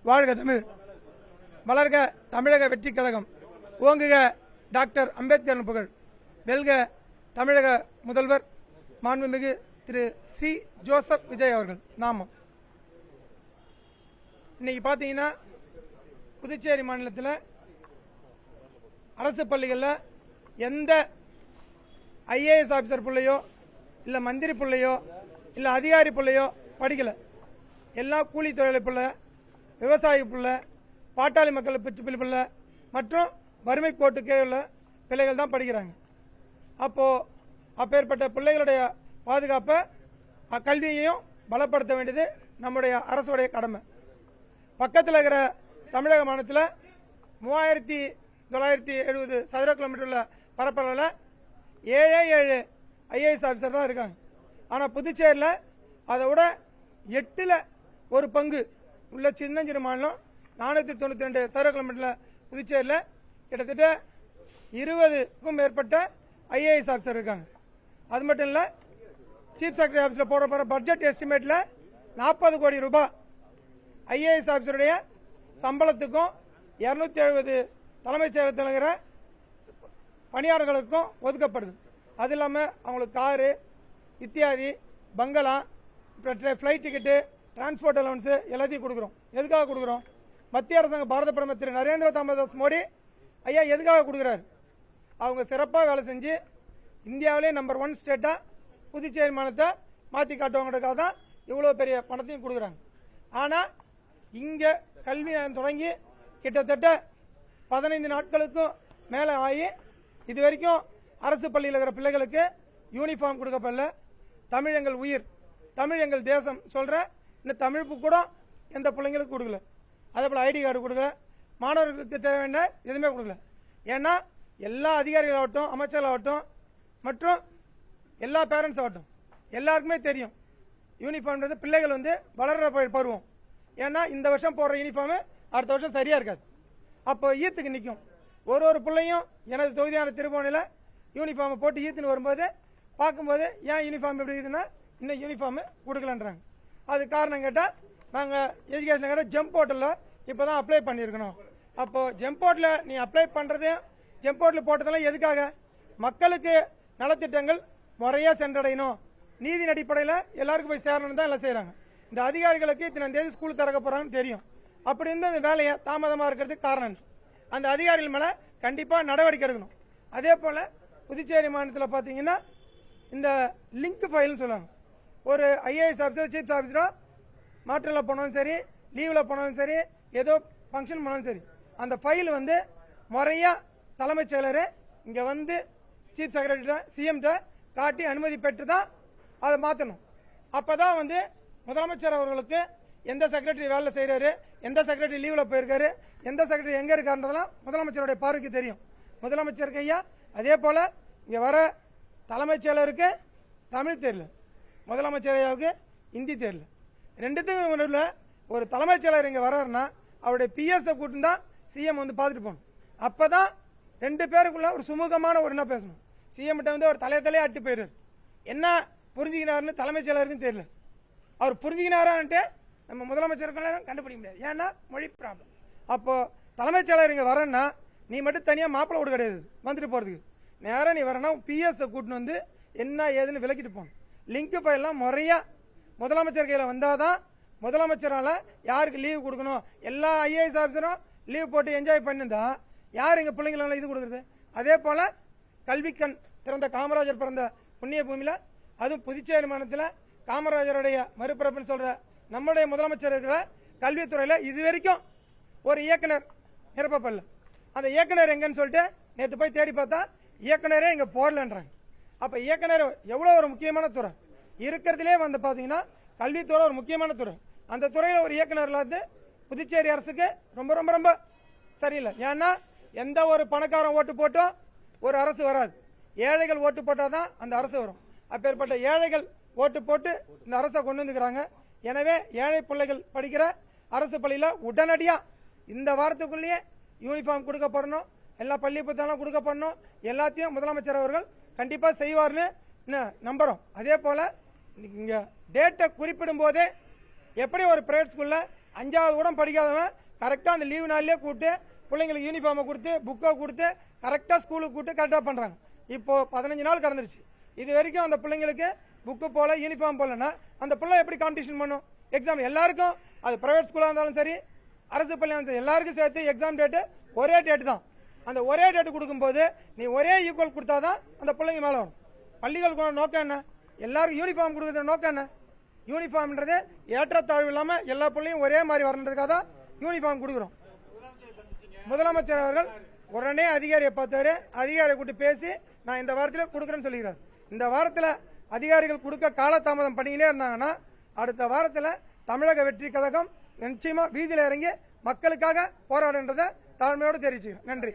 வாழ்க தமிழ், வளர்க தமிழக வெற்றி கழகம், ஓங்குக டாக்டர் அம்பேத்கர் புகழ், வெல்க தமிழக முதல்வர் மாண்புமிகு திரு சி. ஜோசப் விஜய் அவர்கள் நாமம். இன்னைக்கு பார்த்தீங்கன்னா புதுச்சேரி மாநிலத்தில் அரசு பள்ளிகளில் எந்த ஐஏஎஸ் ஆஃபீஸர் பிள்ளையோ இல்லை மந்திரி பிள்ளையோ இல்லை அதிகாரி பிள்ளையோ படிக்கலை. எல்லா கூலி தொழிலாளி பிள்ளை, விவசாயி பிள்ளை, பாட்டாளி மக்கள் பிள்ளை பிள்ளை மற்றும் வறுமை கோட்டு கீழே உள்ள பிள்ளைகள் தான் படிக்கிறாங்க. அப்பேற்பட்ட பிள்ளைகளுடைய பாதுகாப்பை கல்வியையும் பலப்படுத்த வேண்டியது நம்முடைய அரசுடைய கடமை. பக்கத்தில் இருக்கிற தமிழக மாநிலத்தில் 3970 சதுர கிலோமீட்டர் உள்ள பரப்பளவில் 7 ஐஏஎஸ் ஆஃபீஸர் தான் இருக்காங்க. ஆனால் புதுச்சேரியில் அதை விட 8ல் 1 பங்கு உள்ள சின்ன மாநிலம் 492 சதுர கிலோமீட்டரில் புதுச்சேரியில் கிட்டத்தட்ட 20க்கும் மேற்பட்ட ஐஏஎஸ் ஆஃபீஸர் இருக்காங்க. அது மட்டும் இல்லை, சீஃப் செக்ரட்டரி ஆஃபீஸில் போடப்படுற பட்ஜெட் எஸ்டிமேட்டில் 40 கோடி ரூபாய் ஐஏஎஸ் ஆஃபீஸருடைய சம்பளத்துக்கும் 270 தலைமைச் செயலகத்தில் இருக்கிற பணியாளர்களுக்கும் ஒதுக்கப்படுது. அது இல்லாமல் அவங்களுக்கு காரு இத்தியாதி, பங்களா, ஃப்ளைட் டிக்கெட்டு, டிரான்ஸ்போர்ட் அலவன்ஸு எல்லாத்தையும் கொடுக்குறோம். எதுக்காக கொடுக்குறோம்? மத்திய அரசாங்கம் பாரத பிரதமர் திரு நரேந்திர தாமோதர் மோடி ஐயா எதுக்காக கொடுக்குறாரு? அவங்க சிறப்பாக வேலை செஞ்சு இந்தியாவிலே நம்பர் 1 ஸ்டேட்டாக புதுச்சேரி மாநிலத்தை மாற்றி காட்டுவாங்கிறதுக்காக தான் இவ்வளோ பெரிய பணத்தையும் கொடுக்குறாங்க. ஆனால் இங்கே கல்வி தொடங்கி கிட்டத்தட்ட 15 நாட்களுக்கும் மேலே ஆகி இது வரைக்கும் அரசு பள்ளியில் இருக்கிற பிள்ளைகளுக்கு யூனிஃபார்ம் கொடுக்கப்படல. தமிழ் எங்கள் உயிர், தமிழ் எங்கள் தேசம் சொல்கிற இந்த தமிழ் புக் கூட எந்த பிள்ளைங்களுக்கு கொடுக்கல. அதே போல் ஐடி கார்டு கொடுக்கல, மாணவர்களுக்கு தேவை வேண்டிய எதுவுமே கொடுக்கல. ஏன்னா எல்லா அதிகாரிகளாகட்டும், அமைச்சர்களாகட்டும் மற்றும் எல்லா பேரண்ட்ஸ் ஆகட்டும் எல்லாருக்குமே தெரியும் யூனிஃபார்ம்ன்றது பிள்ளைகள் வளர்ற பருவம். ஏன்னா இந்த வருஷம் போடுற யூனிஃபார்ம் அடுத்த வருஷம் சரியா இருக்காது. அப்போ ஈத்துக்கு நிற்கும். ஒரு பிள்ளையும் எனது தொகுதியான திருபுவனையில் யூனிஃபார்மை போட்டு ஈத்துன்னு வரும்போது பார்க்கும்போது ஏன் யூனிஃபார்ம் எப்படி இருக்குதுன்னா இன்னும் யூனிஃபார்ம் கொடுக்கலன்றாங்க. அது காரணம் கேட்டால் நாங்கள் எஜுகேஷன் கேட்டால் ஜம்ப் போர்ட்டலில் இப்போ தான் அப்ளை பண்ணியிருக்கணும். அப்போது ஜம்ப் போர்ட்டில் நீ அப்ளை பண்ணுறது, ஜம்ப் போர்ட்டில் போட்டதெல்லாம் எதுக்காக? மக்களுக்கு நலத்திட்டங்கள் முறையாக சென்றடையணும், நீதியின் அடிப்படையில் எல்லாருக்கும் போய் சேரணும்னு தான் எல்லாம் செய்கிறாங்க. இந்த அதிகாரிகளுக்கு இத்தனை தேதி ஸ்கூல் திறக்க போகிறாங்கன்னு தெரியும். அப்படி இருந்து அந்த வேலையை தாமதமாக இருக்கிறதுக்கு காரணம் அந்த அதிகாரிகள் மேலே கண்டிப்பாக நடவடிக்கை எடுக்கணும். அதே போல் புதுச்சேரி மாநிலத்தில் பார்த்தீங்கன்னா இந்த லிங்க் ஃபைல்னு சொல்லுவாங்க. ஒரு ஐஏஎஸ் ஆஃபீஸர், சீஃப் ஆஃபீஸரோ மாற்றில் போனாலும் சரி, லீவில் போனாலும் சரி, ஏதோ ஃபங்க்ஷன் போனாலும் சரி, அந்த ஃபைல் முறையாக தலைமைச் செயலர் இங்கே சீஃப் செக்ரட்டரி சிஎம்கிட்ட காட்டி அனுமதி பெற்று தான் அதை மாற்றணும். அப்போ தான் முதலமைச்சர் அவர்களுக்கு எந்த செக்ரட்டரி வேலை செய்கிறாரு, எந்த செக்ரட்டரி லீவில் போயிருக்காரு, எந்த செக்ரட்டரி எங்கே இருக்காருன்றதெல்லாம் முதலமைச்சருடைய பார்வைக்கு தெரியும். முதலமைச்சருக்கு ஐயா அதே போல் இங்கே வர தலைமைச் செயலருக்கு தமிழ் தெரியல, முதலமைச்சர் ஐயாவுக்கு ஹிந்தி தெரியல. ரெண்டுத்துக்கும் ஒரு தலைமைச் செயலர் இங்கே வர்றாருன்னா அவருடைய பிஎஸ்ஐ கூட்டு தான் சிஎம் பார்த்துட்டு போகணும். அப்போ தான் 2 பேருக்குள்ள ஒரு சுமூகமான ஒரு என்ன பேசணும். சிஎம் கிட்ட ஒரு தலையே அட்டு போயிடுறாரு. என்ன புரிஞ்சுக்கினாருன்னு தலைமைச் செயலருக்கும் தெரியல. அவர் புரிஞ்சுக்கினாரான்ட்டு நம்ம முதலமைச்சருக்கெல்லாம் கண்டுபிடிக்க முடியாது. ஏன்னா மொழி ப்ராப்ளம். அப்போ தலைமைச் செயலர் இங்கே வரேன்னா நீ மட்டும் தனியாக மாப்பிள்ளை வீடு கிடையாது வந்துட்டு போகிறதுக்கு. நேராக நீ வரேன்னா பிஎஸ்ஐ கூட்டின்னு என்ன ஏதுன்னு விளக்கிட்டு போகணும். லிங்க் ஃபைல்லாம் முறையாக முதலமைச்சர் கையில் வந்தால் தான் முதலமைச்சரால் யாருக்கு லீவு கொடுக்கணும். எல்லா ஐஏஎஸ் ஆஃபீஸரும் லீவ் போட்டு என்ஜாய் பண்ணிருந்தா யார் எங்கள் பிள்ளைங்களெல்லாம் இது கொடுக்குறது? அதே போல் கல்விக்கண் திறந்த காமராஜர் பிறந்த புண்ணிய பூமியில், அதுவும் புதுச்சேரி மாநிலத்தில் காமராஜருடைய மறுபிறப்புன்னு சொல்கிற நம்முடைய முதலமைச்சர் இருக்கிற கல்வித்துறையில் இது வரைக்கும் ஒரு இயக்குனர் நிரப்பப்படல. அந்த இயக்குனர் எங்கன்னு சொல்லிட்டு நேற்று போய் தேடி பார்த்தா இயக்குனரே இங்கே போடலன்றாங்க. அப்போ இயக்குனர் எவ்வளோ ஒரு முக்கியமான துறை இருக்கிறதுலே பார்த்தீங்கன்னா கல்வித்துறை ஒரு முக்கியமான துறை. அந்த துறையில் ஒரு இயக்குனர் இல்லாத புதுச்சேரி அரசுக்கு ரொம்ப ரொம்ப ரொம்ப சரியில்லை. ஏன்னா எந்த ஒரு பணக்காரன் ஓட்டு போட்டோ ஒரு அரசு வராது, ஏழைகள் ஓட்டு போட்டால் தான் அந்த அரசு வரும். அப்பேற்பட்ட ஏழைகள் ஓட்டு போட்டு இந்த அரசை கொண்டு வந்துக்கிறாங்க. எனவே ஏழை பிள்ளைகள் படிக்கிற அரசு பள்ளியில் உடனடியாக இந்த வாரத்துக்குள்ளேயே யூனிஃபார்ம் கொடுக்கப்படணும், எல்லா பள்ளி புத்தகம் கொடுக்கப்படணும். எல்லாத்தையும் முதலமைச்சர் அவர்கள் கண்டிப்பாக செய்வார்னு நம்புறோம். அதே போல இங்க டேட்டை குறிப்பிடும் போதே எப்படி ஒரு பிரைவேட் ஸ்கூல்ல 5வது கூட படிக்காதவன் கரெக்டாக அந்த லீவு நாள்லேயே கூப்பிட்டு பிள்ளைங்களுக்கு யூனிஃபார்மை கொடுத்து புக்கை கொடுத்து கரெக்டாக ஸ்கூலுக்கு கூப்பிட்டு கரெக்டாக பண்ணுறாங்க. இப்போ 15 நாள் கடந்துருச்சு. இது வரைக்கும் அந்த பிள்ளைங்களுக்கு புக்கு போல யூனிஃபார்ம் போலன்னா அந்த பிள்ளை எப்படி காம்படிஷன் பண்ணும்? எக்ஸாம் எல்லாருக்கும், அது பிரைவேட் ஸ்கூலாக இருந்தாலும் சரி அரசு பள்ளியாக இருந்தாலும் எல்லாருக்கும் சேர்த்து எக்ஸாம் டேட்டு ஒரே டேட்டு தான். அந்த ஒரே டேட்டு கொடுக்கும்போது நீ ஒரே ஈக்குவல் கொடுத்தா தான் அந்த பிள்ளைங்க மேலே வரும். பள்ளிகள் நோக்கம் என்ன? எல்லாருக்கும் யூனிஃபார்ம் கொடுக்குறது நோக்கம் என்ன? யூனிஃபார்ம்ன்றது ஏற்றத்தாழ்வு இல்லாமல் எல்லா பிள்ளையும் ஒரே மாதிரி வரணுன்றதுக்காக தான் யூனிஃபார்ம் கொடுக்குறோம். முதலமைச்சர் அவர்கள் உடனே அதிகாரியை பார்த்தாரு. அதிகாரியை கூட்டி பேசி நான் இந்த வாரத்தில் கொடுக்குறேன்னு சொல்லிக்கிறார். இந்த வாரத்தில் அதிகாரிகள் கொடுக்க காலதாமதம் பண்ணிக்கிட்டே இருந்தாங்கன்னா அடுத்த வாரத்தில் தமிழக வெற்றி கழகம் நிச்சயமா வீதியில் இறங்கி மக்களுக்காக போராடுன்றதை தாழ்மையோடு தெரிவிச்சுக்கிறேன். நன்றி.